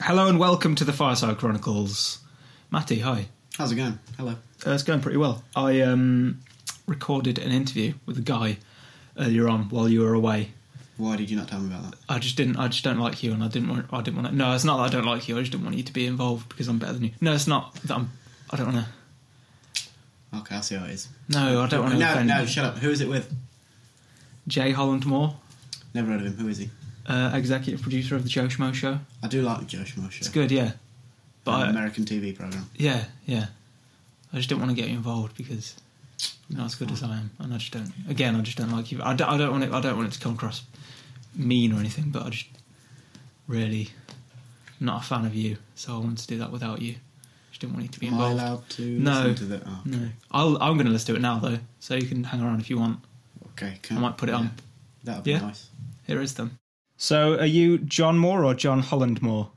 Hello and welcome to the Fireside Chronicles. Matty, hi. How's it going? Hello. It's going pretty well. I recorded an interview with a guy earlier on while you were away. Why did you not tell me about that? I just don't like you, and I didn't want to. No, it's not that I don't like you. I just didn't want you to be involved because I'm better than you. No, it's not that I don't want to. Okay, I'll see how it is. No, I don't want to offend you. No, shut up. Who is it with? Holland Moore. Never heard of him. Who is he? Executive producer of the Joe Schmo Show. I do like the Joe Schmo Show. It's good, yeah. But American TV program. Yeah. I just didn't want to get you involved because you're not as good as I am, and I just don't. Again, I just don't like you. I don't want it to come across mean or anything, but I just really not a fan of you, so I wanted to do that without you. Just didn't want you to be involved. Am I allowed to listen to that? Oh, okay. No. I'm going to listen to it now though, so you can hang around if you want. Okay, I might put it on. That would be nice. Here is them. So, are you John Moore or John Holland Moore?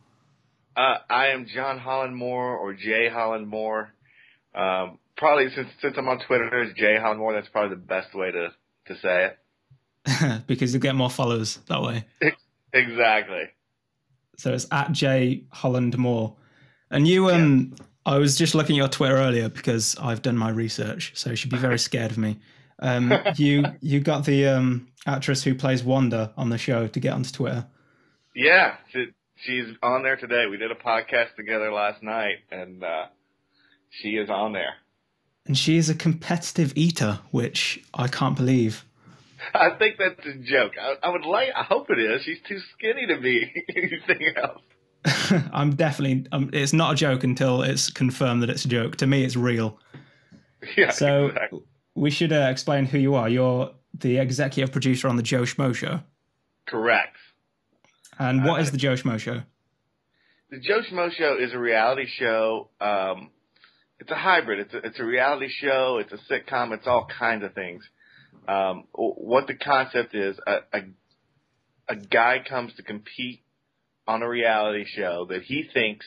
I am John Holland Moore or Jay Holland Moore. Probably since I'm on Twitter, it's Jay Holland Moore. That's probably the best way to say it. Because you'll get more followers that way. Exactly. So it's at Jay Holland Moore. And you, I was just looking at your Twitter earlier because I've done my research, so you should be very scared of me. You got the actress who plays Wanda on the show to get onto Twitter. Yeah, she's on there today. We did a podcast together last night, and she is on there. And she is a competitive eater, which I can't believe. I think that's a joke. I hope it is. She's too skinny to be anything else. I'm definitely. It's not a joke until it's confirmed that it's a joke. To me, it's real. Yeah. So exactly. We should explain who you are. You're the executive producer on the Joe Schmo Show. Correct. And what is the Joe Schmo Show? The Joe Schmo Show is a reality show. It's a hybrid. It's a reality show. It's a sitcom. It's all kinds of things. What the concept is, a guy comes to compete on a reality show that he thinks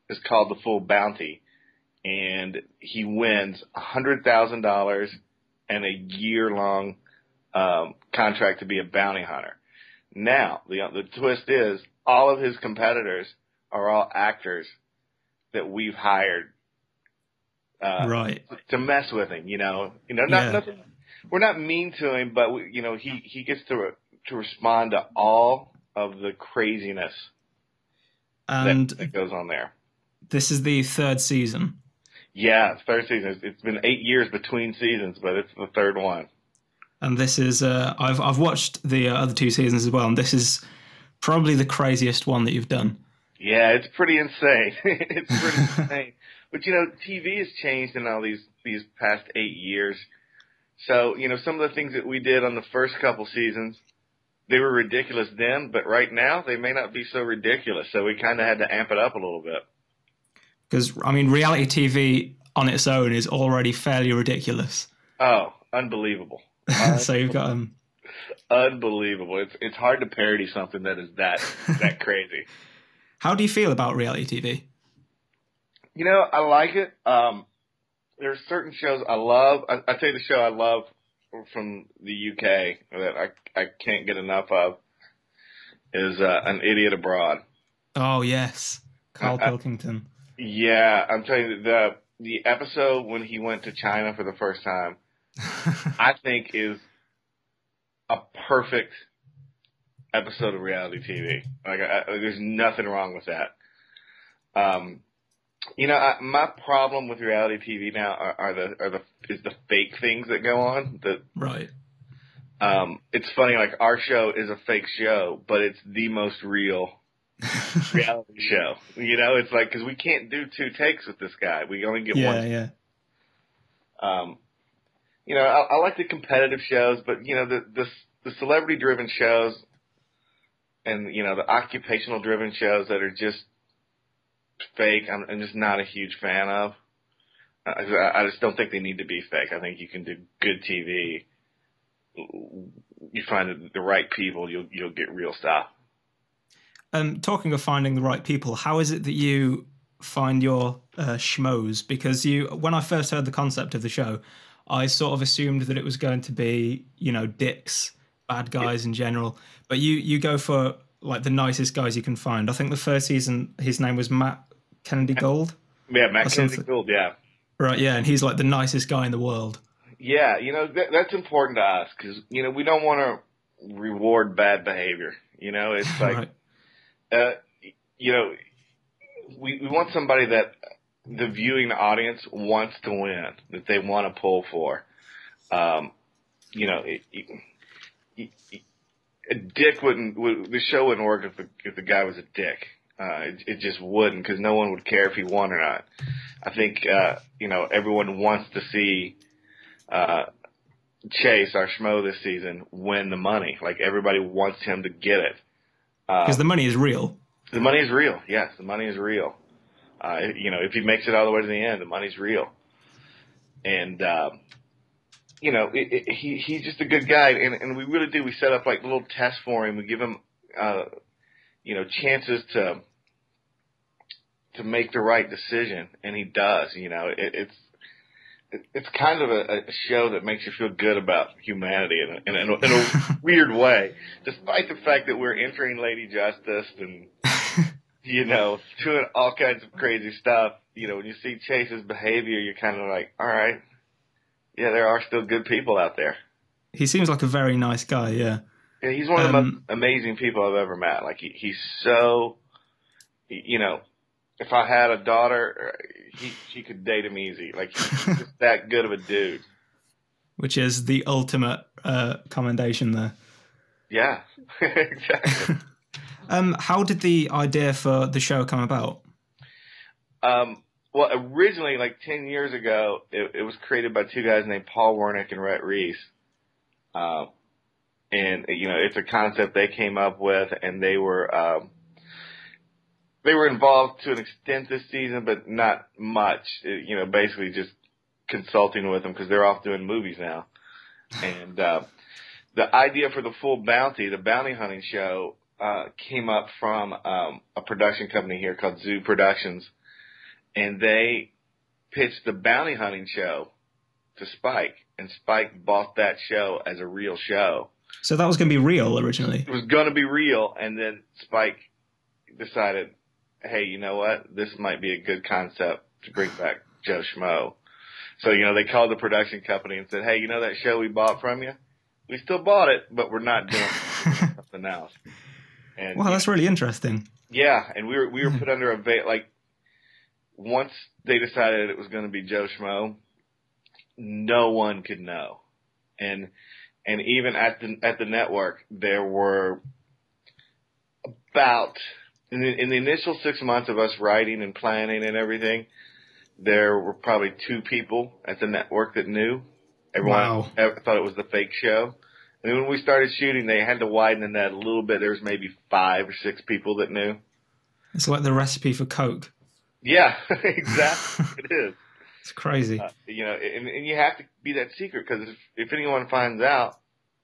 is called the Full Bounty, and he wins $100,000 and a year-long contract to be a bounty hunter. Now, the twist is all of his competitors are all actors that we've hired to mess with him. Nothing. We're not mean to him, but he gets to respond to all of the craziness that goes on there. This is the third season. Yeah, third season. It's been 8 years between seasons, but it's the third one. And this is I've watched the other two seasons as well, and this is probably the craziest one that you've done. Yeah, it's pretty insane. It's pretty insane. But TV has changed in all these past 8 years. So some of the things that we did on the first couple seasons, they were ridiculous then, but right now they may not be so ridiculous. So we kind of had to amp it up a little bit. Because reality TV on its own is already fairly ridiculous. Oh, unbelievable. So you've got unbelievable. It's hard to parody something that is that crazy. How do you feel about reality TV? I like it. There are certain shows I love. I tell you the show I love from the UK that I can't get enough of is An Idiot Abroad. Oh yes, Carl Pilkington. Yeah, I'm telling you, the episode when he went to China for the first time, I think is a perfect episode of reality TV. There's nothing wrong with that. My problem with reality TV now is the fake things that go on. Right. It's funny, like our show is a fake show, but it's the most real reality show. It's like, because we can't do 2 takes with this guy. We only get one. Yeah. I like the competitive shows, but the celebrity driven shows and the occupational driven shows that are just fake, I'm just not a huge fan of. I just don't think they need to be fake. I think you can do good TV. You find the right people, you'll get real stuff. Talking of finding the right people, how is it that you find your schmoes? Because when I first heard the concept of the show, I sort of assumed that it was going to be, dicks, bad guys in general. But you go for like the nicest guys you can find. I think the first season his name was Matt Kennedy Gold. Yeah, Matt Kennedy Gold. Yeah. Right. Yeah, and he's like the nicest guy in the world. Yeah, that's important to us because we don't want to reward bad behavior. It's like, right. We want somebody that the viewing audience wants to win, that they want to pull for. A dick the show wouldn't work if the guy was a dick. It just wouldn't, because no one would care if he won or not. I think, everyone wants to see, Chase, our schmo this season, win the money. Like, everybody wants him to get it. Because the money is real. The money is real. Yes, the money is real. If he makes it all the way to the end, the money's real. And, he's just a good guy. And we really do. We set up like little tests for him. We give him, chances to make the right decision. And he does, it's kind of a show that makes you feel good about humanity in a weird way, despite the fact that we're entering Lady Justice and, doing all kinds of crazy stuff. When you see Chase's behavior, you're kind of like, all right, yeah, there are still good people out there. He seems like a very nice guy, yeah. Yeah, he's one of the most amazing people I've ever met. Like, he's so, if I had a daughter, she could date him easy. Like, he's just that good of a dude. Which is the ultimate commendation there. Yeah, exactly. How did the idea for the show come about? Well, originally, like 10 years ago, it was created by two guys named Paul Wernick and Rhett Reese. And, it's a concept they came up with, and they were involved to an extent this season, but not much, basically just consulting with them because they're off doing movies now. And, the idea for the full bounty, the bounty hunting show, came up from, a production company here called Zoo Productions. And they pitched the bounty hunting show to Spike, and Spike bought that show as a real show. So that was going to be real originally? It was going to be real, and then Spike decided, hey, you know what? This might be a good concept to bring back Joe Schmo. So, they called the production company and said, hey, that show we bought from you? We still bought it, but we're not doing something else. And, wow, that's really interesting. Yeah, and we were put under a veil, like, once they decided it was going to be Joe Schmo, no one could know. And even at the network, there were about, in the initial 6 months of us writing and planning and everything, there were probably 2 people at the network that knew. Everyone thought it was the fake show. And then when we started shooting, they had to widen the net a little bit. There was maybe 5 or 6 people that knew. It's like the recipe for Coke. Yeah, exactly. It is. It's crazy. And you have to be that secret, because if anyone finds out,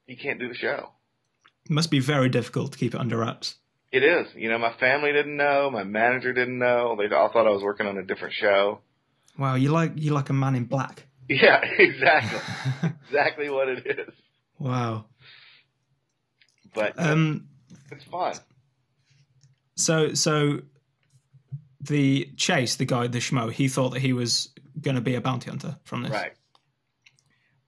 you can't do the show. It must be very difficult to keep it under wraps. It is. My family didn't know. My manager didn't know. They all thought I was working on a different show. Wow, you like a man in black. Yeah, exactly. Exactly what it is. Wow. But it's fun. So the Chase, the guy, the Schmo, he thought that he was going to be a bounty hunter from this. Right.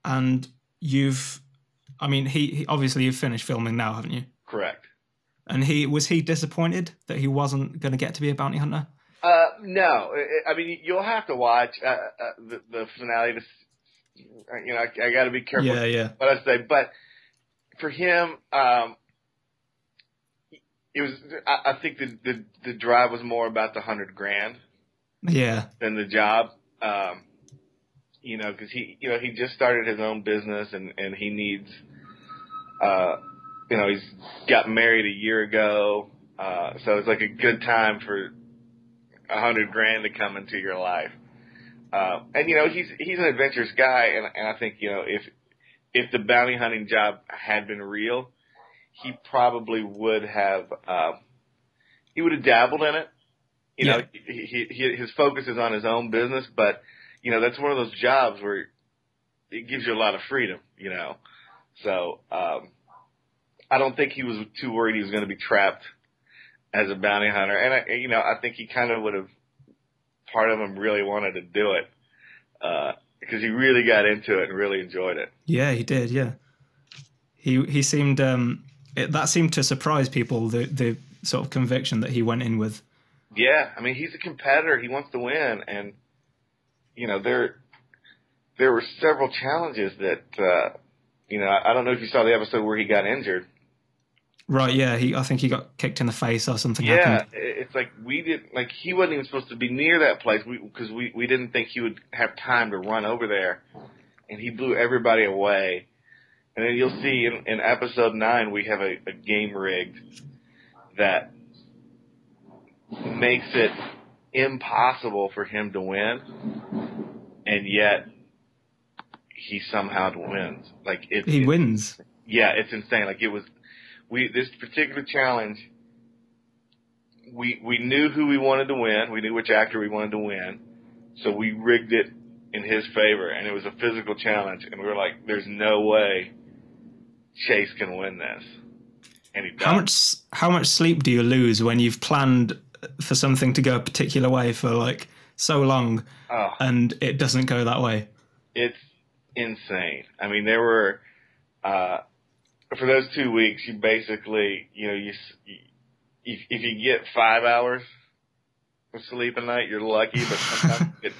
And he obviously you've finished filming now, haven't you? Correct. And was he disappointed that he wasn't going to get to be a bounty hunter? No. You'll have to watch the finale to, I got to be careful what I say. But for him, it was. I think the drive was more about the $100,000. Yeah. Than the job. Because he just started his own business, and he needs. He's got married a year ago, so it's like a good time for $100,000 to come into your life. And he's an adventurous guy, and I think if the bounty hunting job had been real, he probably would have dabbled in it. His focus is on his own business, but that's one of those jobs where it gives you a lot of freedom. So I don't think he was too worried he was going to be trapped as a bounty hunter. And I think he kind of would have. Part of him really wanted to do it because he really got into it and really enjoyed it. Yeah, he did. Yeah, he seemed that seemed to surprise people. The sort of conviction that he went in with. Yeah, I mean, he's a competitor. He wants to win, and there were several challenges that I don't know if you saw the episode where he got injured. Right, yeah, I think he got kicked in the face or something. Yeah, happened. it's like he wasn't even supposed to be near that place because we didn't think he would have time to run over there, and he blew everybody away. And then you'll see in episode 9 we have a game rigged that makes it impossible for him to win, and yet he somehow wins. Like he wins. Yeah, it's insane. Like this particular challenge, we knew who we wanted to win. We knew which actor we wanted to win. So we rigged it in his favor, and it was a physical challenge. And we were like, there's no way Chase can win this. And he does. How much sleep do you lose when you've planned for something to go a particular way for like so long and it doesn't go that way? It's insane. I mean, there were... for those 2 weeks, you basically, if you get 5 hours of sleep a night, you're lucky, but sometimes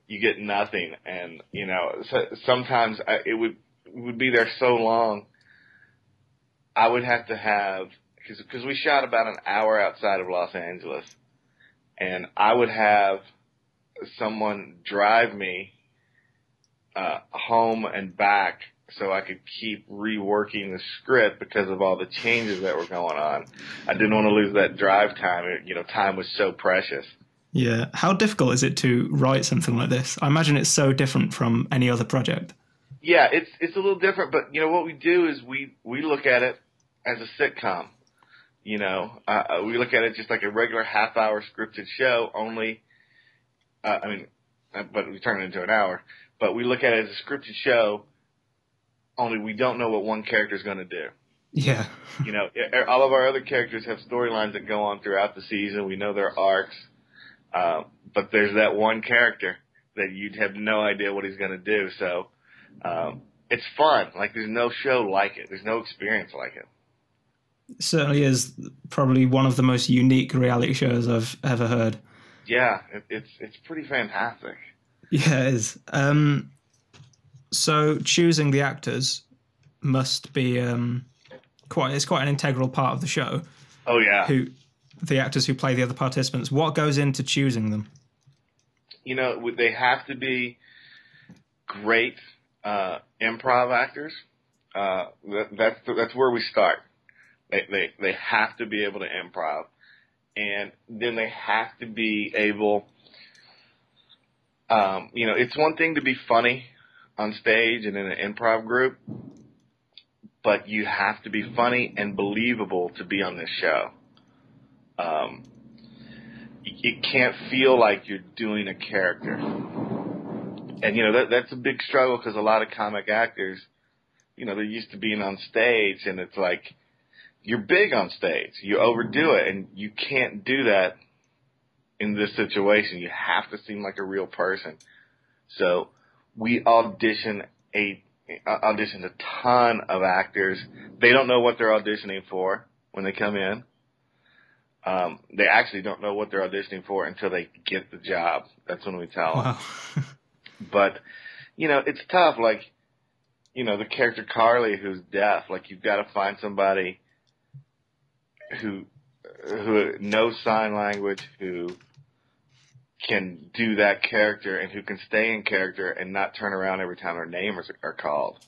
you get nothing. And, sometimes it would be there so long, I would have to have, because we shot about an hour outside of Los Angeles, and I would have someone drive me home and back so I could keep reworking the script because of all the changes that were going on. I didn't want to lose that drive time. Time was so precious. Yeah. How difficult is it to write something like this? I imagine it's so different from any other project. Yeah, it's a little different, but what we do is we look at it as a sitcom. We look at it just like a regular half-hour scripted show, only, but we turn it into an hour. But we look at it as a scripted show, only we don't know what one character is going to do. Yeah. All of our other characters have storylines that go on throughout the season. We know their arcs. But there's that one character that you'd have no idea what he's going to do. So it's fun. Like, there's no show like it. There's no experience like it. It certainly is probably one of the most unique reality shows I've ever heard. Yeah, it's pretty fantastic. Yeah, it is. So choosing the actors must be quite an integral part of the show. Oh yeah. The actors who play the other participants. What goes into choosing them? They have to be great improv actors. That's where we start. They have to be able to improv, and then they have to be able. It's one thing to be funny on stage and in an improv group, but you have to be funny and believable to be on this show. It can't feel like you're doing a character. And, that's a big struggle because a lot of comic actors, they're used to being on stage, and it's like you're big on stage. You overdo it, and you can't do that in this situation. You have to seem like a real person. So we auditioned a ton of actors. They don't know what they're auditioning for when they come in. They actually don't know what they're auditioning for until they get the job. That's when we tell them. Wow. But, it's tough. Like, the character Carly, who's deaf, like, you've got to find somebody who knows sign language, who can do that character and who can stay in character and not turn around every time her name are called.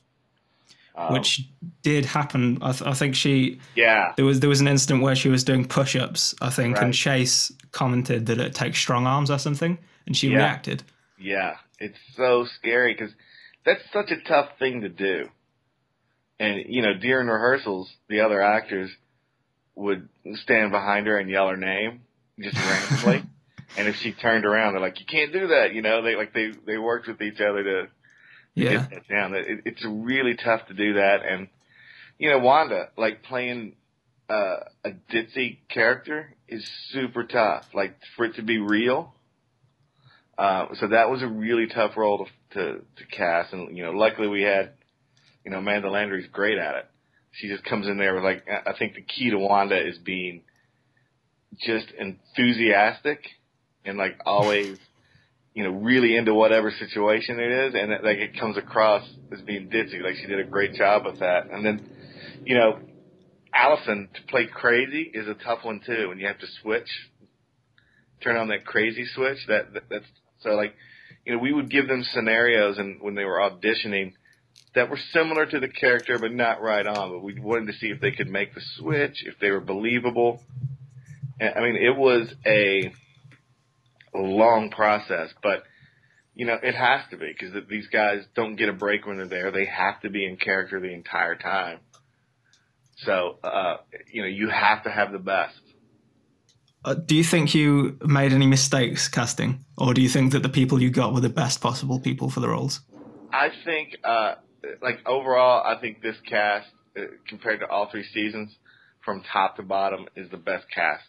Which did happen. I think she. Yeah. There was an incident where she was doing push-ups, I think, right. And Chase commented that it takes strong arms or something, and she reacted. Yeah, it's so scary because that's such a tough thing to do. And during rehearsals, the other actors would stand behind her and yell her name just randomly. And if she turned around, they're like, "You can't do that." They worked with each other to get that down. It's really tough to do that, and Wanda, like, playing a ditzy character is super tough. Like, for it to be real. So that was a really tough role to cast. And, luckily we had, Amanda Landry's great at it. She just comes in there with, like, I think the key to Wanda is being just enthusiastic and, like, always, really into whatever situation it is. And, like, it comes across as being ditzy. Like, she did a great job with that. And then, Allison, to play crazy is a tough one too. When you have to turn on that crazy switch. That's so, like, we would give them scenarios, and when they were auditioning, that were similar to the character but not right on. But we wanted to see if they could make the switch, if they were believable. And, I mean, it was a long process, but it has to be, because these guys don't get a break when they're there. They have to be in character the entire time. So, you have to have the best. Do you think you made any mistakes casting? Or do you think that the people you got were the best possible people for the roles? I think, overall, I think this cast, compared to all 3 seasons, from top to bottom, is the best cast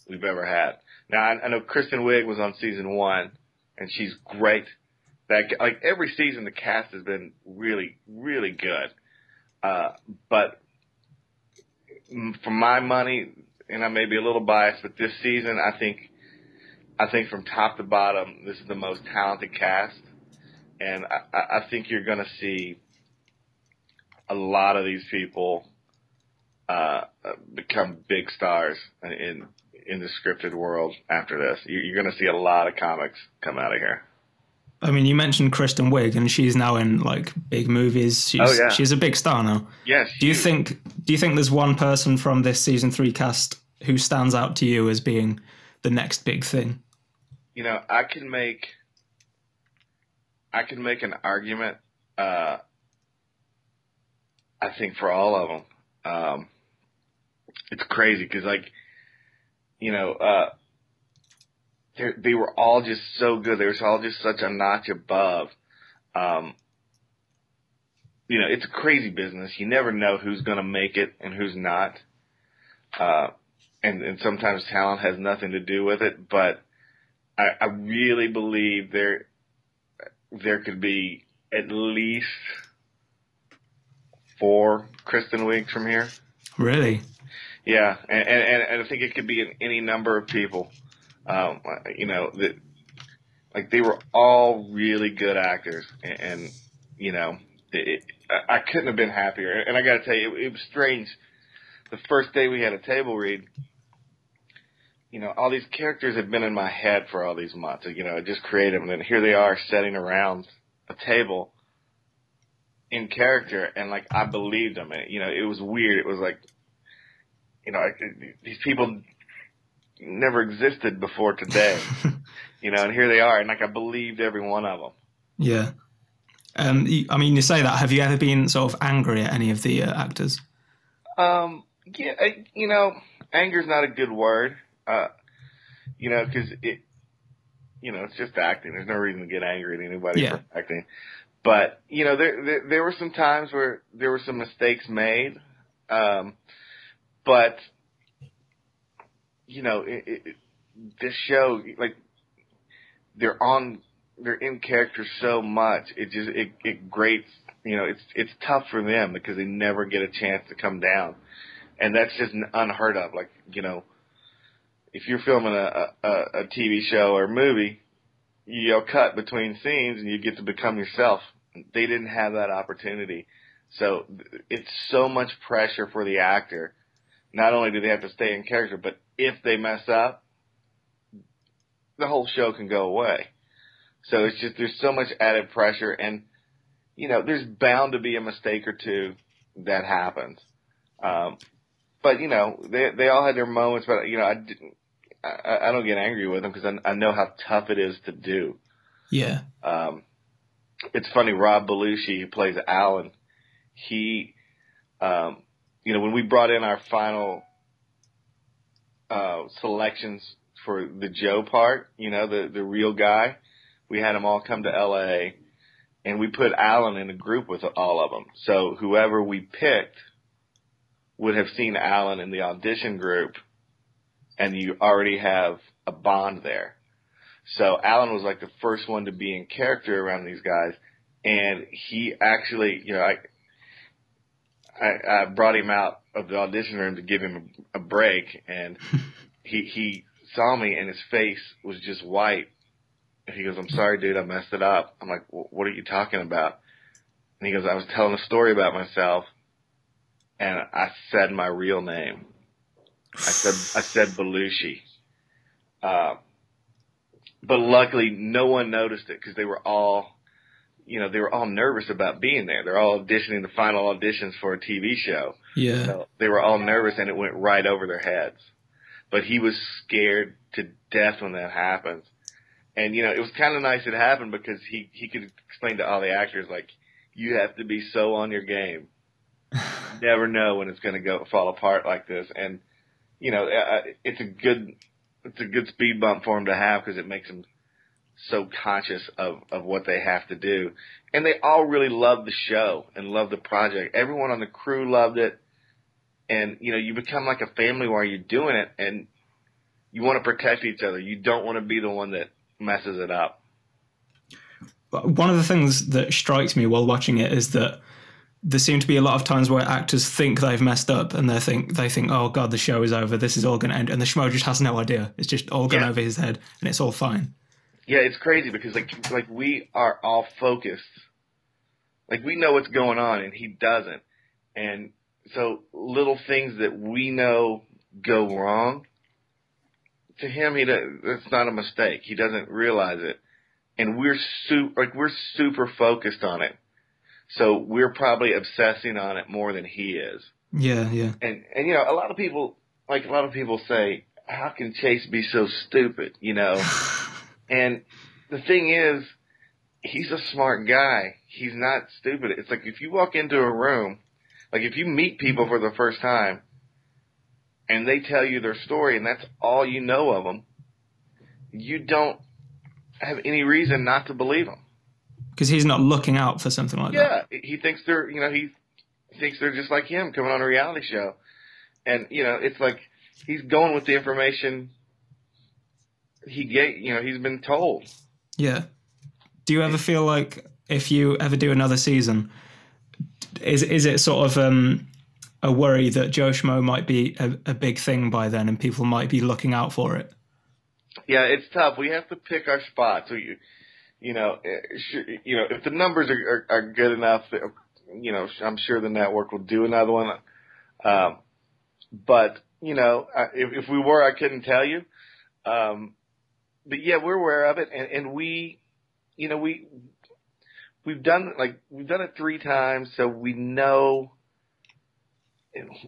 we've ever had. Now, I know Kristen Wiig was on season 1, and she's great. Every season, the cast has been really, really good. But for my money, and I may be a little biased, but this season, I think from top to bottom, this is the most talented cast. And I think you're going to see a lot of these people become big stars in the scripted world after this. You're going to see a lot of comics come out of here. I mean, you mentioned Kristen Wiig, and she's now in, like, big movies. She's a big star now. Yes. Do you think there's one person from this season 3 cast who stands out to you as being the next big thing? I can make an argument. I think for all of them, it's crazy because, like, they were all just so good. They were all just such a notch above. It's a crazy business. You never know who's going to make it and who's not. And sometimes talent has nothing to do with it. But I really believe there could be at least 4 Kristen Wiigs from here. Really? Yeah, and I think it could be in any number of people. That, like, they were all really good actors, and I couldn't have been happier. And I got to tell you, it was strange. The first day we had a table read, all these characters had been in my head for all these months. I just created them, and then here they are sitting around a table in character, and, like, I believed them. It was weird. It was like, these people never existed before today, and here they are, and, like, I believed every one of them. Yeah. I mean, you say that. Have you ever been sort of angry at any of the actors? Yeah, anger's not a good word, because it's just acting. There's no reason to get angry at anybody for acting. But, there were some times where there were some mistakes made, but, this show, like, they're in character so much. It grates, it's tough for them because they never get a chance to come down. And that's just unheard of. Like, if you're filming a TV show or movie, you'll cut between scenes and you get to become yourself. They didn't have that opportunity. So it's so much pressure for the actor. Not only do they have to stay in character, but if they mess up, the whole show can go away. So it's just, there's so much added pressure, and, there's bound to be a mistake or two that happens. But, they all had their moments, but, I don't get angry with them because I know how tough it is to do. Yeah. It's funny, Rob Belushi, who plays Alan, he, when we brought in our final selections for the Joe part, the real guy, we had them all come to L.A., and we put Alan in a group with all of them. So whoever we picked would have seen Alan in the audition group, and you already have a bond there. So Alan was like the first one to be in character around these guys, and he actually, you know, I brought him out of the audition room to give him a break, and he saw me, and his face was just white. And he goes, "I'm sorry, dude, I messed it up." I'm like, "What are you talking about?" And he goes, "I was telling a story about myself, and I said my real name. I said Belushi." But luckily, no one noticed it because they were all nervous about being there. They're all auditioning the final auditions for a TV show. Yeah. So they were all nervous, and it went right over their heads. But he was scared to death when that happens. And, you know, it was kind of nice it happened because he could explain to all the actors, like, you have to be so on your game. You never know when it's going to fall apart like this. And, you know, it's a good speed bump for him to have because it makes him so conscious of what they have to do. And they all really loved the show and loved the project. Everyone on the crew loved it. And, you know, you become like a family while you're doing it, and you want to protect each other. You don't want to be the one that messes it up. One of the things that strikes me while watching it is that there seem to be a lot of times where actors think they've messed up, and they think, oh God, the show is over. This is all going to end. And the Schmo just has no idea. It's just all gone over his head, and it's all fine. Yeah, it's crazy because like we are all focused. Like we know what's going on, and he doesn't. And so little things that we know go wrong, to him, it's not a mistake. He doesn't realize it. And we're super focused on it. So we're probably obsessing on it more than he is. Yeah, yeah. And you know, a lot of people say, how can Chase be so stupid, you know? And the thing is, he's a smart guy. He's not stupid. It's like if you walk into a room, like if you meet people for the first time and they tell you their story and that's all you know of them, you don't have any reason not to believe them. Because he's not looking out for something like that. Yeah, he thinks they're just like him coming on a reality show. And, you know, it's like he's going with the information he's been told. Yeah. Do you ever feel like if you ever do another season, is it sort of a worry that Joe Schmo might be a big thing by then and people might be looking out for it? Yeah, it's tough. We have to pick our spots. So if the numbers are good enough, you know, I'm sure the network will do another one. But you know, if we were, I couldn't tell you. But yeah, we're aware of it, and we've done it 3 times, so we know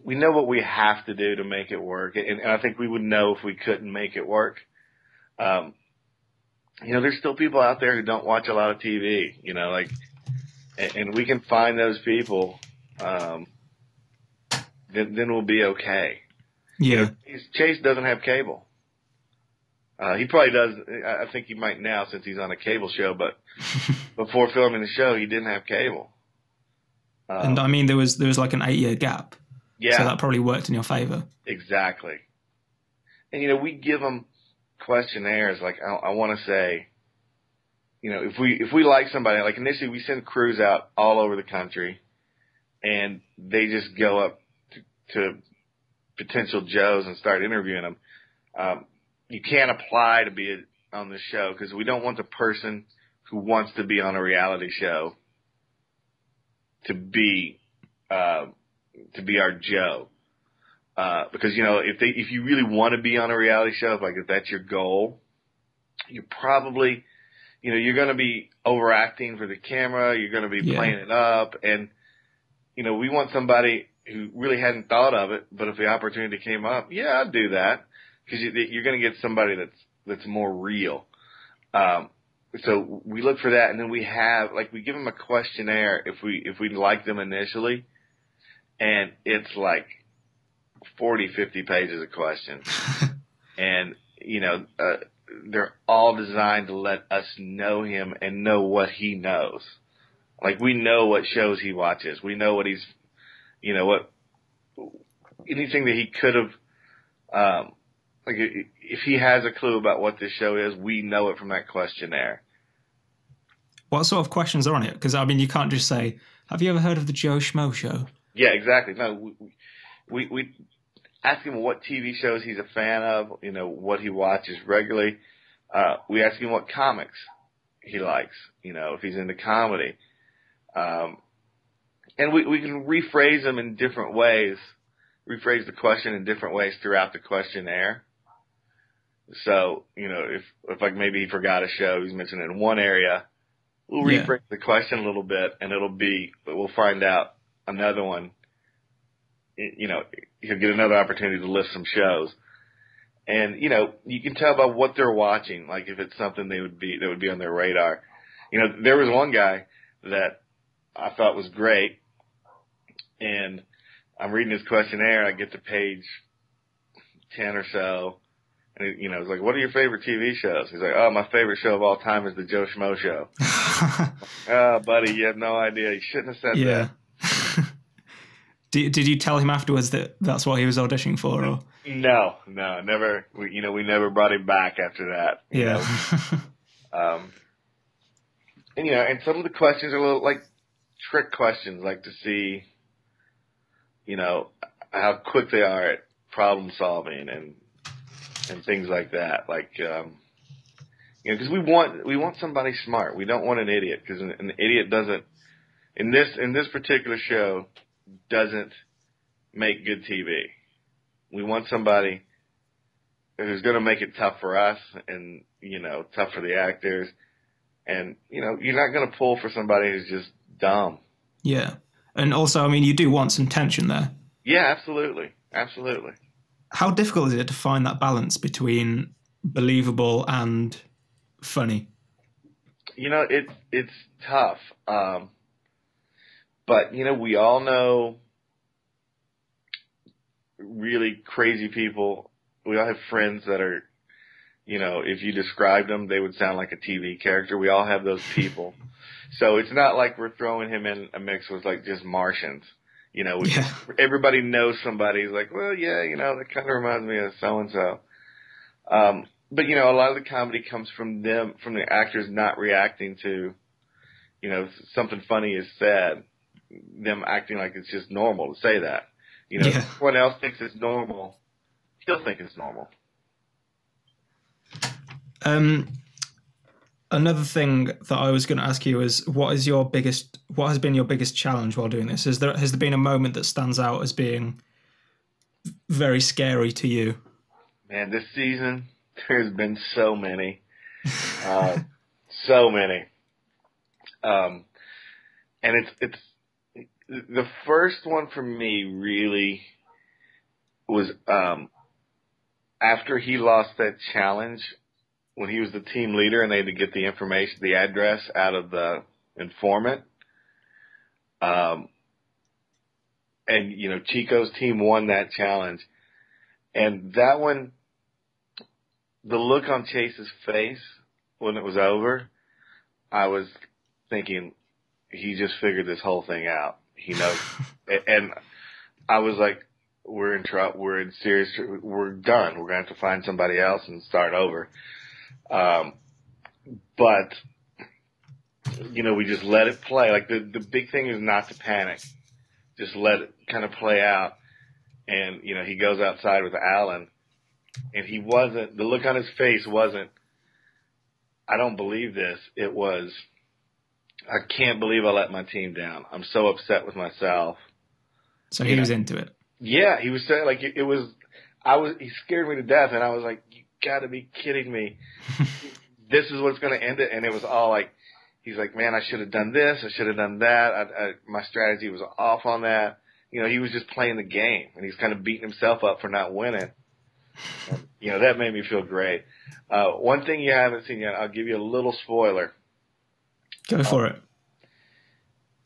what we have to do to make it work, and I think we would know if we couldn't make it work. You know, there's still people out there who don't watch a lot of TV, you know, like, and we can find those people, then we'll be okay. Yeah. You know, Chase doesn't have cable. He probably does. I think he might now since he's on a cable show, but before filming the show, he didn't have cable. And I mean, there was like an 8-year gap. Yeah. So that probably worked in your favor. Exactly. And, you know, we give them questionnaires. Like, I want to say, you know, if we like somebody, like initially we send crews out all over the country and they just go up to potential Joes and start interviewing them. You can't apply to be on the show because we don't want the person who wants to be on a reality show to be our Joe. Because, you know, if you really want to be on a reality show, if that's your goal, you probably, you know, you're going to be overacting for the camera. You're going to be playing it up. And, you know, we want somebody who really hadn't thought of it, but if the opportunity came up, yeah, I'd do that. Because you're going to get somebody that's more real. So we look for that, and then we give them a questionnaire if we like them initially, and it's like 40, 50 pages of questions, and you know they're all designed to let us know him and know what he knows. Like, we know what shows he watches. We know what he's, what anything that he could have, like, if he has a clue about what this show is, we know it from that questionnaire. What sort of questions are on it? Because, I mean, you can't just say, have you ever heard of the Joe Schmo Show? Yeah, exactly. No, we ask him what TV shows he's a fan of, what he watches regularly. We ask him what comics he likes, if he's into comedy. And we can rephrase them in different ways, rephrase the question in different ways throughout the questionnaire. So, if like maybe he forgot a show, he's mentioned it in one area, we'll rephrase the question a little bit, and we'll find out another one. He'll get another opportunity to list some shows. And, you can tell by what they're watching, like if it's something that would be on their radar. There was one guy that I thought was great, and I'm reading his questionnaire, and I get to page 10 or so, and it's like, what are your favorite TV shows? He's like, oh, my favorite show of all time is the Joe Schmo Show. Oh, buddy, you have no idea. You shouldn't have said that. Did you tell him afterwards that that's what he was auditioning for? Or? No, never. We never brought him back after that. And some of the questions are a little like trick questions, like to see, how quick they are at problem solving and things like that. Like, because we want somebody smart. We don't want an idiot, because an idiot doesn't, in this particular show, doesn't make good TV. We want somebody who's going to make it tough for us and, tough for the actors. And, you're not going to pull for somebody who's just dumb. Yeah. And also, I mean, you do want some tension there. Yeah, absolutely. Absolutely. How difficult is it to find that balance between believable and funny? It's tough. But, we all know really crazy people. We all have friends that are, if you described them, they would sound like a TV character. We all have those people. So it's not like we're throwing him in a mix with like just Martians. Everybody knows somebody who's like, well, yeah, that kind of reminds me of so-and-so. But, a lot of the comedy comes from the actors not reacting to, something funny is said, them acting like it's just normal to say that. If everyone else thinks it's normal, he'll think it's normal. Another thing that I was going to ask you is, what has been your biggest challenge while doing this? Has there been a moment that stands out as being very scary to you? Man, this season, there's been so many. So many. And it's the first one for me really was after he lost that challenge, when he was the team leader and they had to get the information, the address out of the informant. And, Chico's team won that challenge. And that one, the look on Chase's face when it was over, I was thinking, he just figured this whole thing out. He knows. And I was like, we're in trouble. We're in serious. We're done. We're going to have to find somebody else and start over. But, we just let it play. Like the big thing is not to panic. Just let it kind of play out. And, he goes outside with Alan, and the look on his face wasn't, I don't believe this. It was, I can't believe I let my team down. I'm so upset with myself. So he was into it. Yeah, he was saying, like, he scared me to death, and I was like, you gotta be kidding me. This is what's gonna end it. And it was all like, he's like, man, I should have done this, I should have done that, my strategy was off on that. He was just playing the game, and he's kind of beating himself up for not winning. And, that made me feel great. One thing you haven't seen yet, I'll give you a little spoiler. Go for it.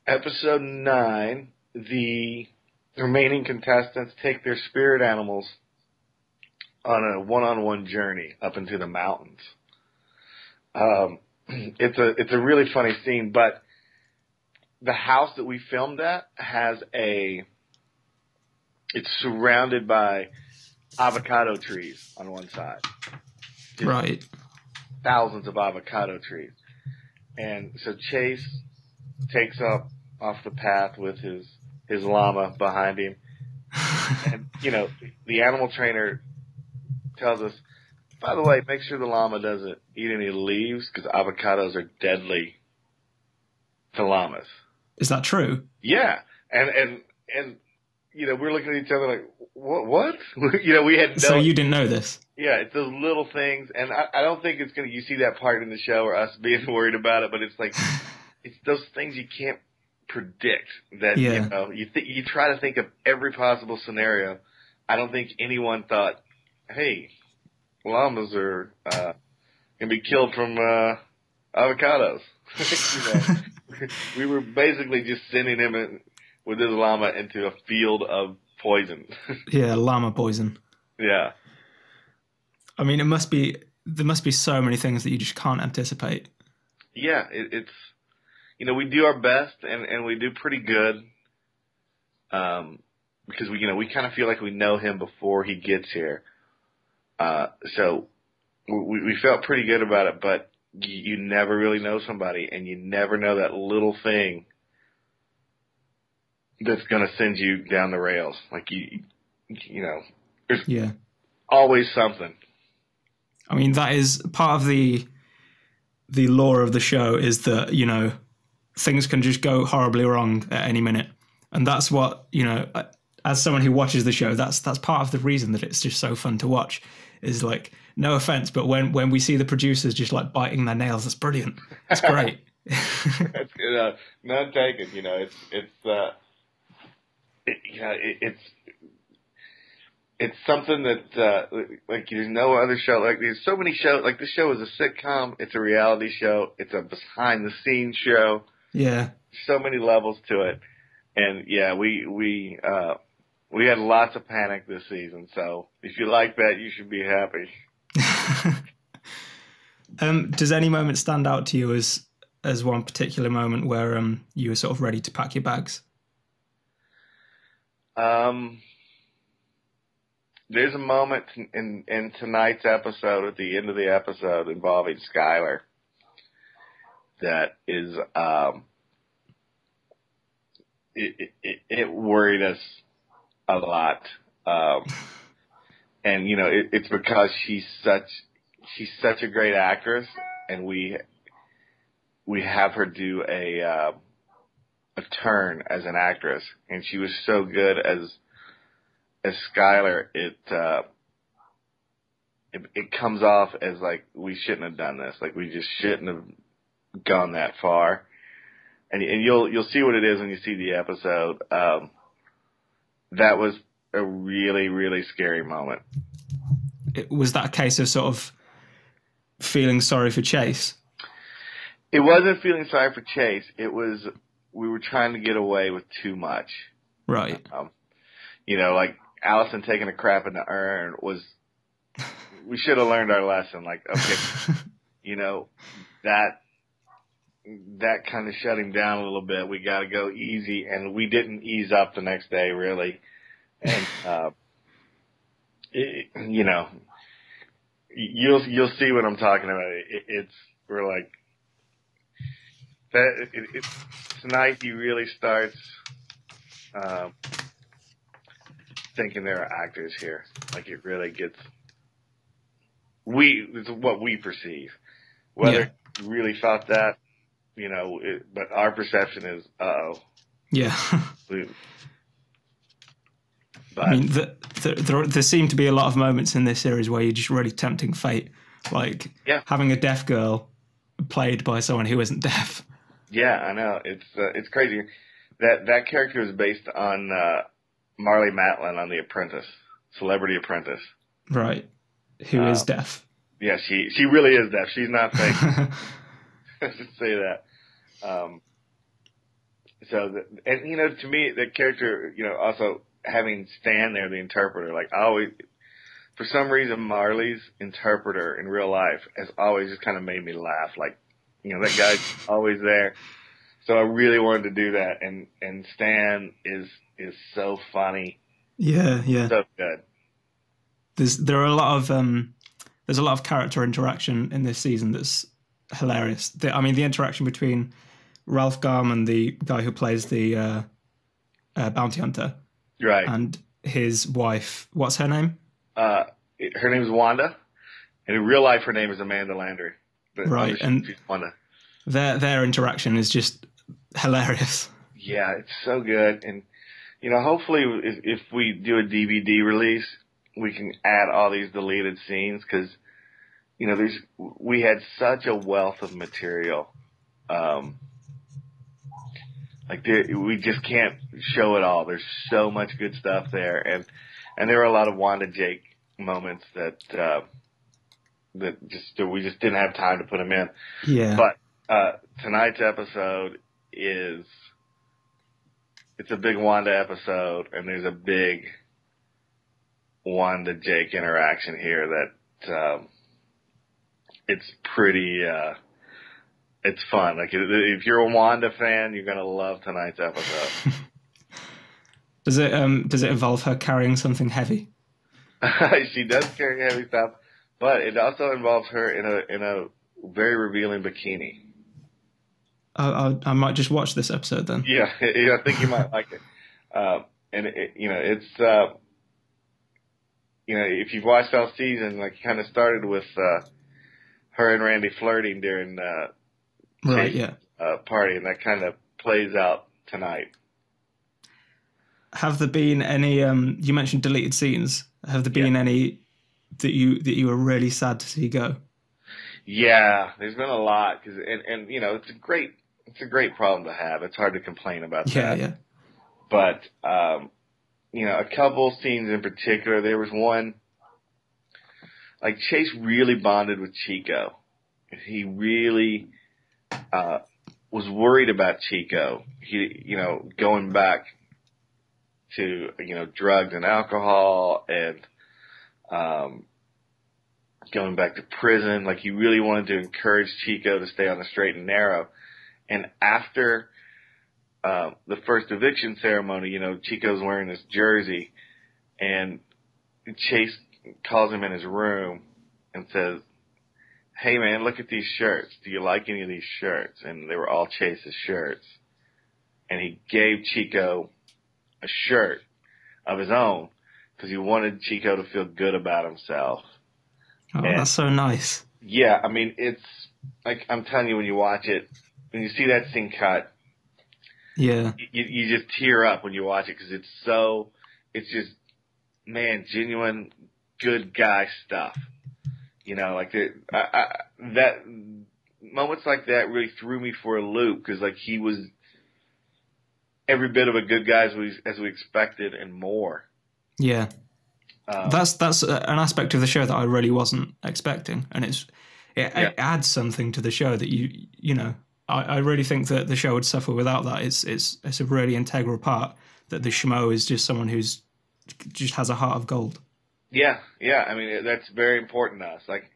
Episode 9, the remaining contestants take their spirit animals on a one-on-one journey up into the mountains. It's a really funny scene, but the house that we filmed at it's surrounded by avocado trees on one side. Just right. Thousands of avocado trees. And so Chase takes off the path with his llama behind him. And, the animal trainer tells us, by the way, make sure the llama doesn't eat any leaves because avocados are deadly to llamas. Is that true? Yeah. And we're looking at each other like, what? We had no... So you didn't know this? Yeah, it's those little things. And I don't think it's you see that part in the show or us being worried about it, but it's like, it's those things you can't predict that, you try to think of every possible scenario. I don't think anyone thought, hey, llamas are going to be killed from avocados. We were basically just sending him with his llama into a field of poison. Yeah, llama poison. Yeah. I mean, there must be so many things that you just can't anticipate. Yeah, it's we do our best and we do pretty good. Because we kind of feel like we know him before he gets here. So we felt pretty good about it, but you never really know somebody, and you never know that little thing that's going to send you down the rails. Like there's always something. I mean, that is part of the lore of the show, is that, things can just go horribly wrong at any minute. And that's what, as someone who watches the show, that's part of the reason that it's just so fun to watch, is like, no offense, but when we see the producers just like biting their nails, that's brilliant. It's great. That's good. None taken. It's something that like there's no other show. Like there's so many shows. Like this show is a sitcom. It's a reality show. It's a behind the scenes show. Yeah. So many levels to it. And yeah, we had lots of panic this season. So if you like that, you should be happy. Does any moment stand out to you as one particular moment where you were sort of ready to pack your bags? There's a moment in tonight's episode, at the end of the episode, involving Skylar that is it worried us a lot. And it's because she's such a great actress, and we have her do a turn as an actress, and she was so good as Skylar. It comes off as like we shouldn't have done this, like we just shouldn't have gone that far. And you'll see what it is when you see the episode. That was a really, really scary moment. Was that a case of sort of feeling sorry for Chase? It wasn't feeling sorry for Chase. It was, we were trying to get away with too much. Right. Like Allison taking a crap in the urn was, we should have learned our lesson. Like, okay, that kind of shut him down a little bit. We got to go easy, and we didn't ease up the next day, really. And you'll see what I'm talking about. We're like that. Tonight he really starts thinking there are actors here. Like it really gets. It's what we perceive. Whether he really thought that. But our perception is, yeah. But, I mean, there seem to be a lot of moments in this series where you're just really tempting fate, like having a deaf girl played by someone who isn't deaf. Yeah, I know, it's crazy. That character is based on Marlee Matlin on The Apprentice, Celebrity Apprentice. Right, who is deaf. Yeah, she really is deaf. She's not fake. I should say that. To me, that character, also having Stan there, the interpreter, like always, for some reason, Marley's interpreter in real life has always just kind of made me laugh. Like, that guy's always there. So I really wanted to do that, and Stan is so funny. Yeah, yeah. So good. There are a lot of there's a lot of character interaction in this season that's hilarious. The interaction between Ralph Garman, the guy who plays the bounty hunter, Right, and his wife. What's her name? her name is Wanda, and in real life her name is Amanda Landry. But right, and she's Wanda. Their interaction is just hilarious. Yeah, it's so good, and hopefully if we do a DVD release, we can add all these deleted scenes because we had such a wealth of material. We just can't show it all. There's so much good stuff there, and there were a lot of Wanda Jake moments that we just didn't have time to put them in. Yeah. But tonight's episode it's a big Wanda episode, and there's a big Wanda Jake interaction here that it's pretty. It's fun. Like if you're a Wanda fan, you're gonna love tonight's episode. Does it involve her carrying something heavy? She does carry heavy stuff, but it also involves her in a very revealing bikini. I might just watch this episode then. Yeah, I think you might like it. And it's if you've watched all season, like kind of started with her and Randy flirting during right, yeah, party, and that kind of plays out tonight. Have there been any? You mentioned deleted scenes. Have there been any that you were really sad to see go? Yeah, there's been a lot because it's a great problem to have. It's hard to complain about that. Yeah. But a couple scenes in particular. There was one like Chase really bonded with Chico. He really was worried about Chico. He going back to drugs and alcohol and going back to prison. Like he really wanted to encourage Chico to stay on the straight and narrow. And after the first eviction ceremony, Chico's wearing this jersey, and Chase calls him in his room and says, "Hey man, look at these shirts. Do you like any of these shirts?" And they were all Chase's shirts. And he gave Chico a shirt of his own because he wanted Chico to feel good about himself. Oh, and that's so nice. Yeah, it's like I'm telling you, when you watch it, when you see that scene cut, yeah, you just tear up when you watch it because it's just, man, genuine good guy stuff. Like that moments like that really threw me for a loop because like he was every bit of a good guy as we expected and more. Yeah, that's an aspect of the show that I really wasn't expecting, and it adds something to the show that I really think that the show would suffer without that. It's a really integral part that the Schmo is just someone who's just has a heart of gold. Yeah. That's very important to us. Like,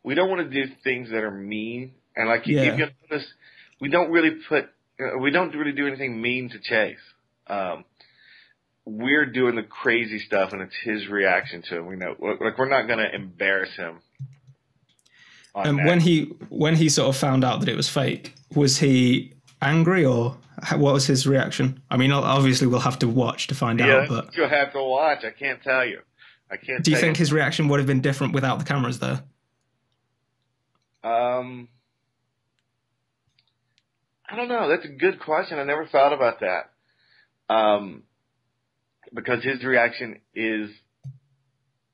we don't want to do things that are mean, and like if you notice, we don't really do anything mean to Chase. We're doing the crazy stuff, and it's his reaction to it. We know, like, we're not going to embarrass him. And when he sort of found out that it was fake, was he angry or what was his reaction? Obviously we'll have to watch to find out. But you'll have to watch. I can't tell you. Do you think his reaction would have been different without the cameras there? I don't know. That's a good question. I never thought about that. Because his reaction is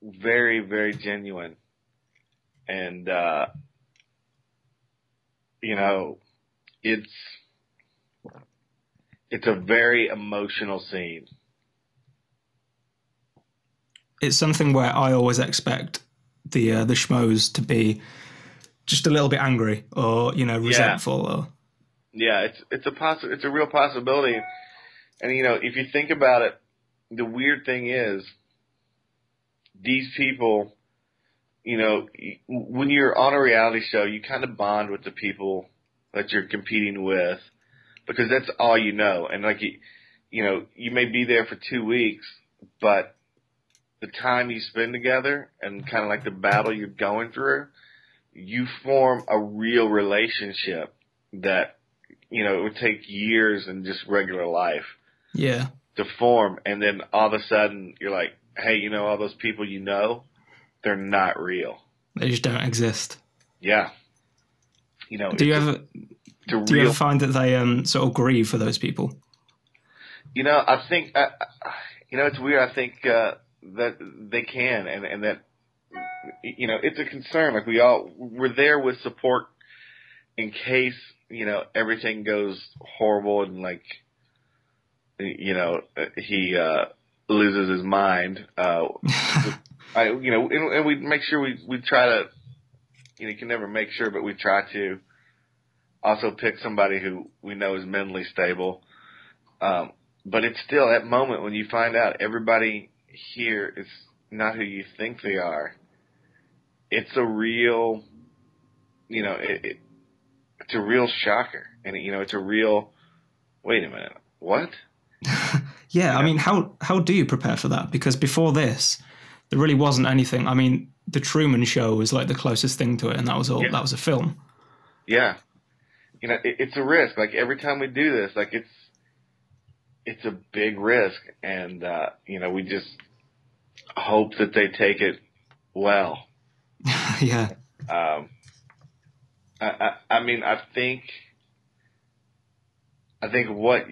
very, very genuine. And, it's a very emotional scene. It's something where I always expect the Schmoes to be just a little bit angry or resentful. Or it's a real possibility. And if you think about it, the weird thing is these people, when you're on a reality show, you kind of bond with the people that you're competing with because that's all you know. And like, you may be there for 2 weeks, but the time you spend together and kind of like the battle you're going through, you form a real relationship that, it would take years in just regular life. Yeah. To form. And then all of a sudden you're like, hey, all those people they're not real. They just don't exist. Yeah. Do you ever find that they sort of grieve for those people? I think, it's weird. I think that they can, and that, it's a concern. Like we're there with support in case, everything goes horrible and like, he loses his mind. And we make sure we try to, you can never make sure, but we try to also pick somebody who we know is mentally stable. But it's still that moment when you find out everybody here is not who you think they are. It's a real, it's a real shocker. And, it's a real, wait a minute, what? Yeah, I mean, how do you prepare for that? Because before this, there really wasn't anything. I mean, The Truman Show was like the closest thing to it, and that was all. Yeah. That was a film. Yeah. It's a risk. Like every time we do this, like it's a big risk, and we just hope that they take it well. Yeah. I mean, I think what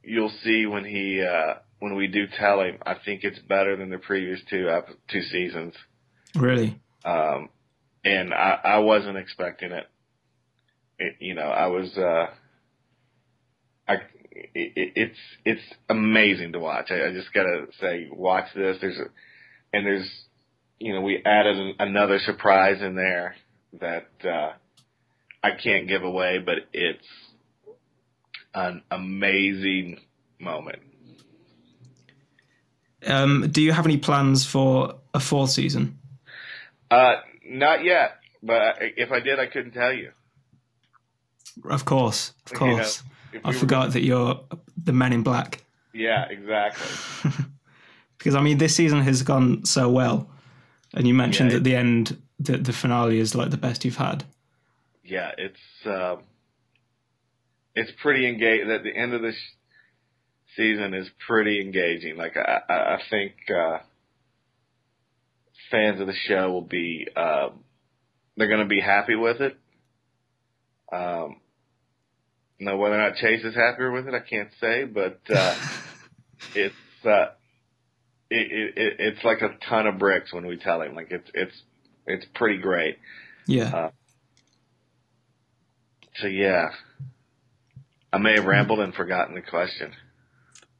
you'll see when we do tell him, I think it's better than the previous two seasons. Really? And I wasn't expecting it. I was. It's amazing to watch. I just gotta say, watch this. There's we added another surprise in there that I can't give away, but it's an amazing moment. Do you have any plans for a fourth season? Not yet, but if I did, I couldn't tell you. Of course. I forgot that you're the Men in Black. Yeah, exactly. Because I mean, this season has gone so well, and you mentioned at the end that the finale is like the best you've had. Yeah, it's pretty engaging. At the end of this season is pretty engaging. Like I think fans of the show will be they're going to be happy with it. Now whether or not Chase is happier with it, I can't say, but it's like a ton of bricks when we tell him. Like it's pretty great. Yeah. So yeah, I may have rambled and forgotten the question.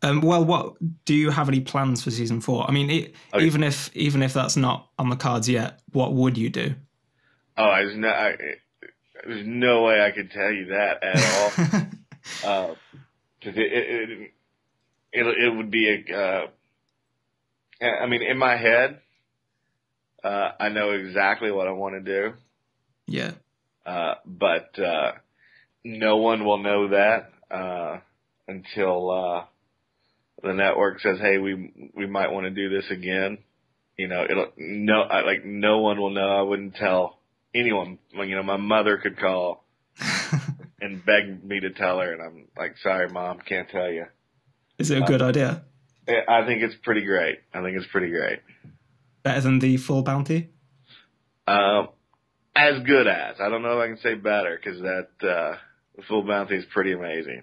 Well, what do you have any plans for season 4? I mean, even if that's not on the cards yet, what would you do? Oh, there's no way I could tell you that at all. Because it would be I mean, in my head, I know exactly what I want to do. Yeah. But no one will know that until the network says, "Hey, we might want to do this again." No one will know. I wouldn't tell anyone. My mother could call and beg me to tell her, and I'm like, "Sorry, Mom, can't tell you." Is it a good idea? I think it's pretty great. Better than the Full Bounty? As good as. I don't know if I can say better, because the Full Bounty is pretty amazing.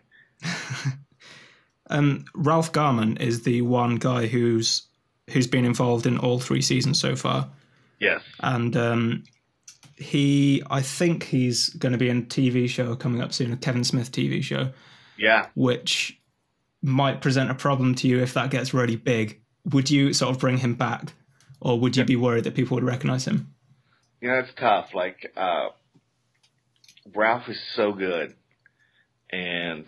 Ralph Garman is the one guy who's been involved in all 3 seasons so far. Yes. And I think he's going to be in a TV show coming up soon, a Kevin Smith TV show. Yeah. Which might present a problem to you if that gets really big. Would you sort of bring him back, or would you be worried that people would recognize him? It's tough. Like, Ralph is so good, and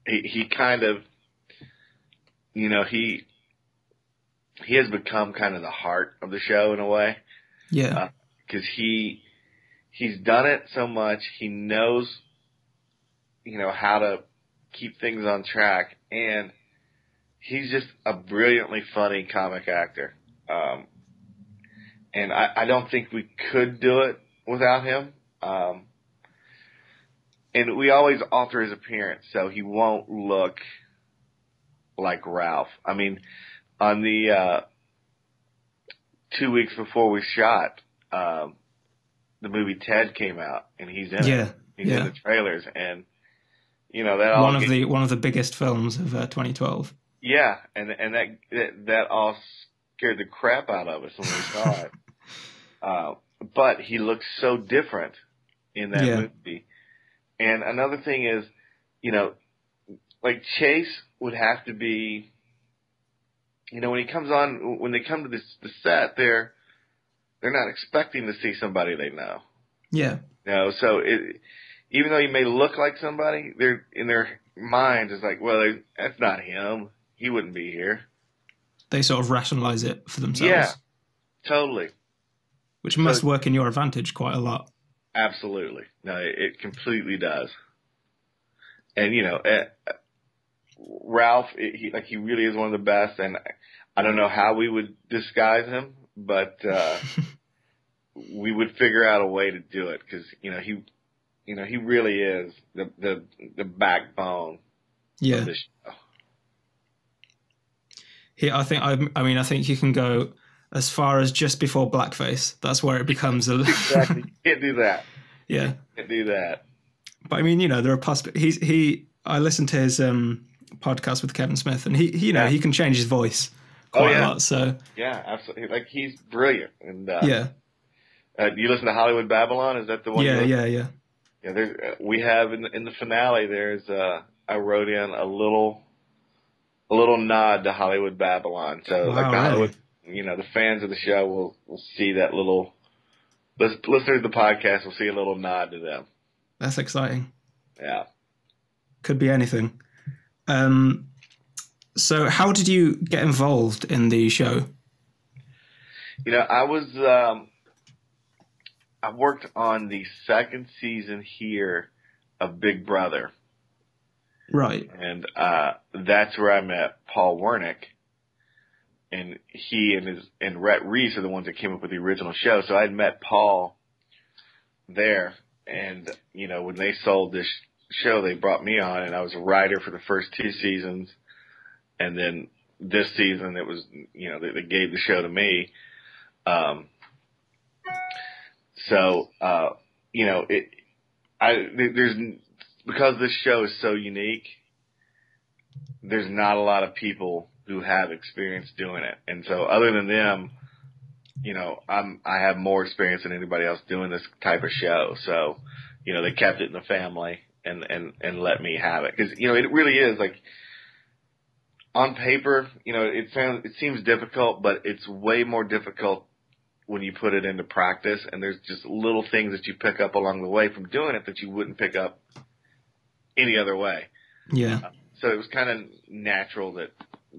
he kind of, he has become kind of the heart of the show in a way. Yeah. Because he's done it so much, he knows how to keep things on track. And he's just a brilliantly funny comic actor. And I don't think we could do it without him. And we always alter his appearance so he won't look like Ralph. I mean, on the 2 weeks before we shot, the movie Ted came out, and he's in it. He's in the trailers, and that one of the biggest films of 2012. Yeah, and that all scared the crap out of us when we saw it. But he looks so different in that movie. And another thing is, like Chase would have to be, when he comes on, when they come to the set, they're not expecting to see somebody they know. Yeah. So even though he may look like somebody, they're in their mind is like, well, that's not him. He wouldn't be here. They sort of rationalize it for themselves. Yeah, totally. Which must work in your advantage quite a lot. Absolutely. No, it completely does. And, Ralph, he really is one of the best, and I don't know how we would disguise him, but we would figure out a way to do it because, he really is the backbone of the show. I think you can go as far as just before blackface. That's where it becomes a exactly. You can't do that. Yeah, you can't do that. But I mean, there are possibilities. I listened to his podcast with Kevin Smith, and he can change his voice quite a lot. So yeah, absolutely. Like he's brilliant. And you listen to Hollywood Babylon? Is that the one? Yeah. Yeah. We have in the finale. There's I wrote in a little nod to Hollywood Babylon. So like the Hollywood, the fans of the show will see that little. Listeners to the podcast will see a little nod to them. That's exciting. Yeah. Could be anything. So how did you get involved in the show? I worked on the second season here of Big Brother. Right. And that's where I met Paul Wernick. And he and Rhett Reese are the ones that came up with the original show. So I'd met Paul there. And, when they sold this show, they brought me on, and I was a writer for the first 2 seasons. And then this season, it was, they gave the show to me. Because this show is so unique, there's not a lot of people who have experience doing it. And so other than them, I have more experience than anybody else doing this type of show. So, they kept it in the family and let me have it. Cause, it really is like on paper, it seems difficult, but it's way more difficult when you put it into practice. And there's just little things that you pick up along the way from doing it that you wouldn't pick up any other way. Yeah. So it was kind of natural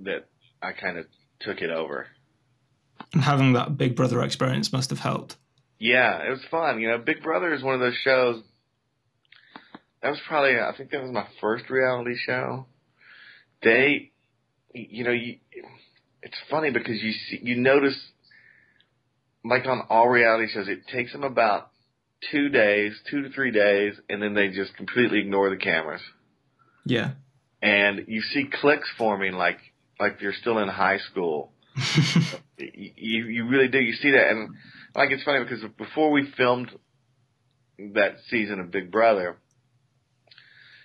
that I kind of took it over. And having that Big Brother experience must have helped. Yeah, it was fun. Big Brother is one of those shows. That was probably, I think that was my first reality show. It's funny because you notice, like on all reality shows, it takes them about 2 to 3 days, and then they just completely ignore the cameras. Yeah. And you see cliques forming like you're still in high school. You really do. You see that. And it's funny because before we filmed that season of Big Brother,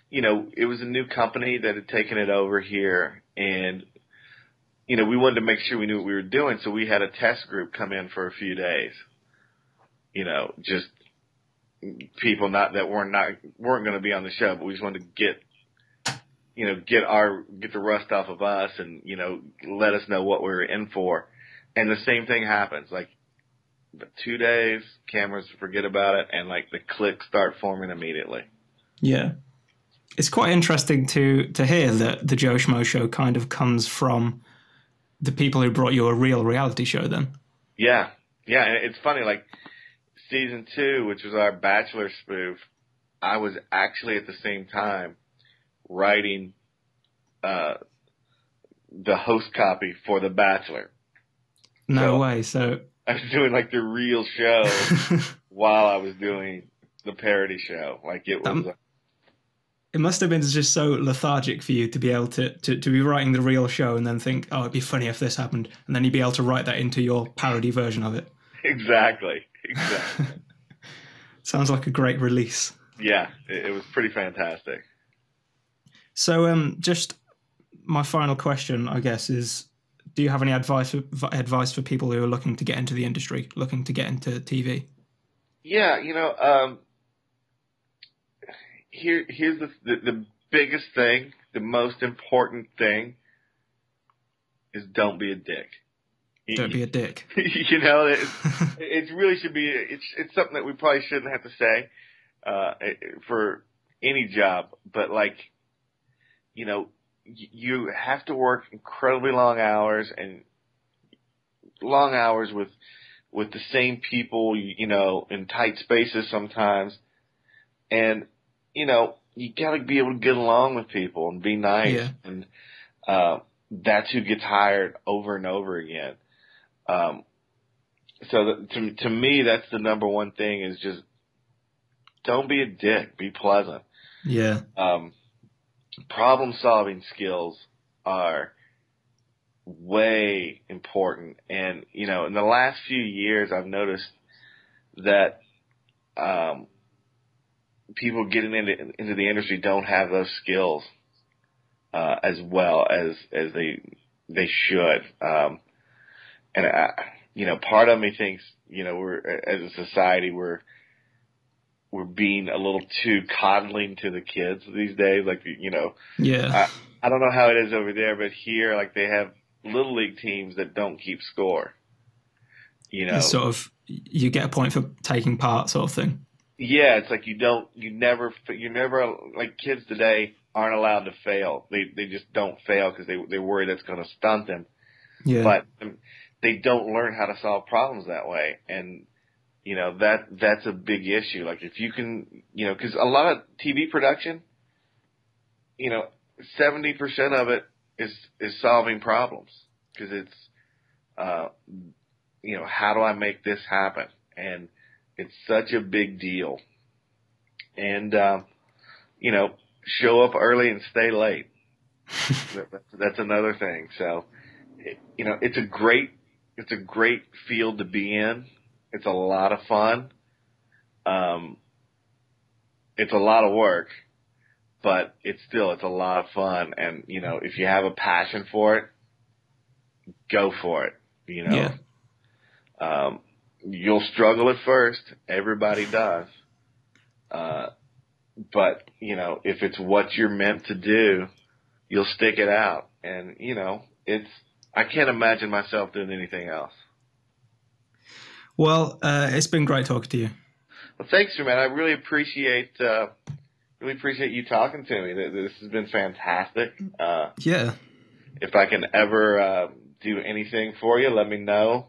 it was a new company that had taken it over here, and, we wanted to make sure we knew what we were doing. So we had a test group come in for a few days, just people that weren't going to be on the show, but we just wanted to get the rust off of us and, let us know what we were in for. And the same thing happens. Like 2 days, cameras forget about it, and the cliques start forming immediately. Yeah. It's quite interesting to hear that the Joe Schmo Show kind of comes from the people who brought you a real reality show then. Yeah. Yeah. And it's funny, season 2, which was our Bachelor spoof, I was actually at the same time writing the host copy for The Bachelor. No way. So I was doing like the real show while I was doing the parody show. Like it was. It must have been just so lethargic for you to be able to be writing the real show and then think, oh, it'd be funny if this happened, and then you'd be able to write that into your parody version of it. Exactly. Sounds like a great release. Yeah, it was pretty fantastic. So, just my final question, I guess, is: do you have any advice for people who are looking to get into the industry, looking to get into TV? Yeah, here's the biggest thing, the most important thing is don't be a dick. Don't be a dick. It really should be. It's something that we probably shouldn't have to say for any job, but like, you have to work incredibly long hours with the same people, in tight spaces sometimes, and you gotta be able to get along with people and be nice, yeah. And that's who gets hired over and over again. So to me, that's the number one thing is just don't be a dick, be pleasant. Yeah. Problem solving skills are way important. And, in the last few years, I've noticed that, people getting into the industry don't have those skills, as well as they should. And part of me thinks, we're, as a society, we're being a little too coddling to the kids these days. Like, yeah. I don't know how it is over there, but here, like, they have little league teams that don't keep score. It's sort of, you get a point for taking part, sort of thing. Yeah, it's like you never, like, kids today aren't allowed to fail. They just don't fail because they worry that's going to stunt them. Yeah. But they don't learn how to solve problems that way. And, that's a big issue. Like, if you can, because a lot of TV production, 70% of it is solving problems, because it's, how do I make this happen? And it's such a big deal. And, show up early and stay late. That's another thing. So, it's a great field to be in. It's a lot of fun. It's a lot of work, but it's a lot of fun. And, if you have a passion for it, go for it. Yeah. You'll struggle at first. Everybody does. But, if it's what you're meant to do, you'll stick it out. And, I can't imagine myself doing anything else. Well, it's been great talking to you. Well, thanks, man. I really appreciate you talking to me. This has been fantastic. Yeah. If I can ever do anything for you, let me know.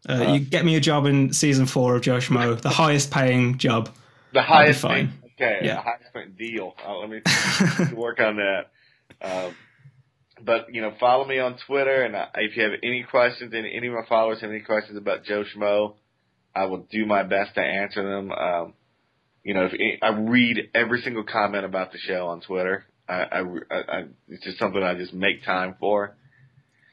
You get me a job in season 4 of Joe Schmo, the highest paying job. The highest paying. Okay. Yeah. The highest paying deal. Let me work on that. But, follow me on Twitter, and if you have any questions, any of my followers have any questions about Joe Schmo, I will do my best to answer them. I read every single comment about the show on Twitter. It's just something I just make time for.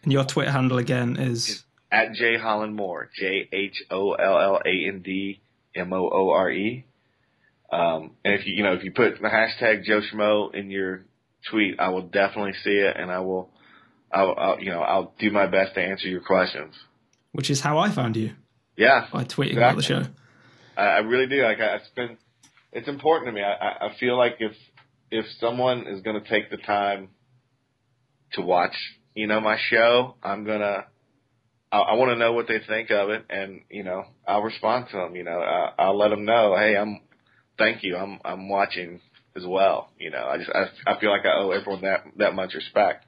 And your Twitter handle again is? At J Holland Moore, JHOLLANDMOORE. And if you put the hashtag Joe Schmo in your tweet, I will definitely see it, and I'll do my best to answer your questions. Which is how I found you. Yeah. By tweeting about the show. I really do. It's important to me. I feel like if someone is going to take the time to watch, my show, I want to know what they think of it, and, I'll respond to them, I'll let them know, hey, thank you. I'm watching as well. I feel like I owe everyone that much respect.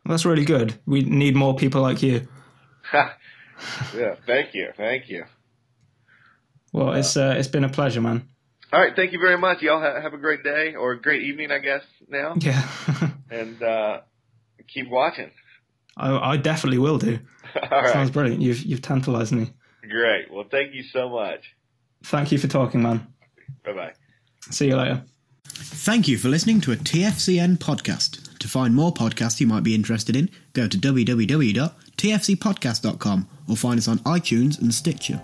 Well, that's really good. We need more people like you. Yeah. Thank you. Well, it's been a pleasure, man. All right. Thank you very much. Y'all have a great day or a great evening, I guess, now. Yeah. And keep watching. I definitely will do. All right. Sounds brilliant. You've tantalized me. Great. Well, thank you so much. Thank you for talking, man. Bye-bye. See you later. Thank you for listening to a TFCN podcast. To find more podcasts you might be interested in, go to www.tfcpodcast.com or find us on iTunes and Stitcher.